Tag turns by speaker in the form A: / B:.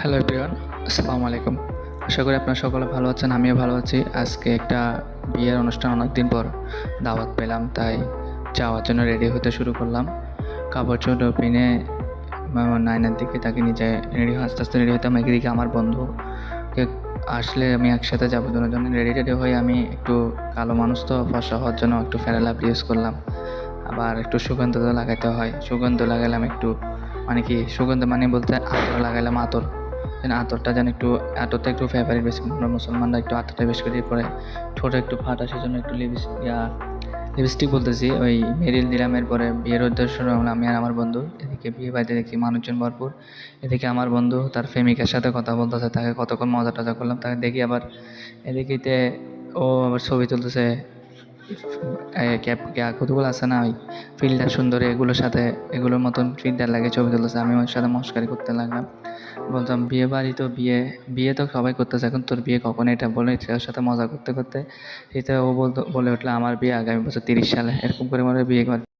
A: Hello everyone, আসসালামু আলাইকুম। আশা করি আপনারা সকলে ভালো আছেন, আমিও ভালো আছি। আজকে একটা বিয়ের অনুষ্ঠান অনেকদিন পর দাওয়াত পেলাম, তাই যাওয়ার জন্য রেডি হতে শুরু করলাম। কাপড়-চোপড় কিনে আমার নাইনের দিকে তাকে নিজে আস্তে আস্তে রেডি হতাম। একদিকে আমার বন্ধুকে আসলে আমি একসাথে যাবো দুজনের জন্য রেডি হয়ে আমি একটু কালো মানুষ তো ফর্সা হওয়ার জন্য একটু ফেয়ার লাভলি ইউজ করলাম। আবার একটু সুগন্ধ তো লাগাইতে হয়, সুগন্ধ লাগালাম একটু, মানে কি সুগন্ধ মানে বলতে আতর লাগাইলাম, আতর যেন আতরটা যেন একটু, আতরটা একটু ফেভারিট বেশি, আমরা মুসলমানরা একটু আতরটা বেশি করে পরে। ঠোঁটে একটু ফাটা, সেজন্য একটু লিপস্টিক বলতেছি ওই মেরিল দিলাম। এরপরে বিয়ের উদ্দেশ্য রওনা আমি আর আমার বন্ধু। এদিকে বিয়ে বাড়িতে দেখি মানুষজন ভরপুর। এদিকে আমার বন্ধু তার প্রেমিকার সাথে কথা বলতেছে, তাকে কতক্ষণ মজা টজা করলাম। তাকে দেখি আবার এদিকেতে ও আবার ছবি তুলতেছে। কতগুলো আছে না ওই ফিল্টার সুন্দর, এগুলোর সাথে এগুলোর মতন ফিল্টার লাগে ছবি তুলতেছে। আমি ওর সাথে মস্কারি করতে লাগলাম, বলতাম বিয়ে বাড়ি তো বিয়ে, বিয়ে তো সবাই করতেছে, এখন তোর বিয়ে কখন, এটা বলে ওর সাথে মজা করতে করতে এটা ও বলে উঠলো আমার বিয়ে আগামী বছর 30 সালে, এরকম করে আমার বিয়ে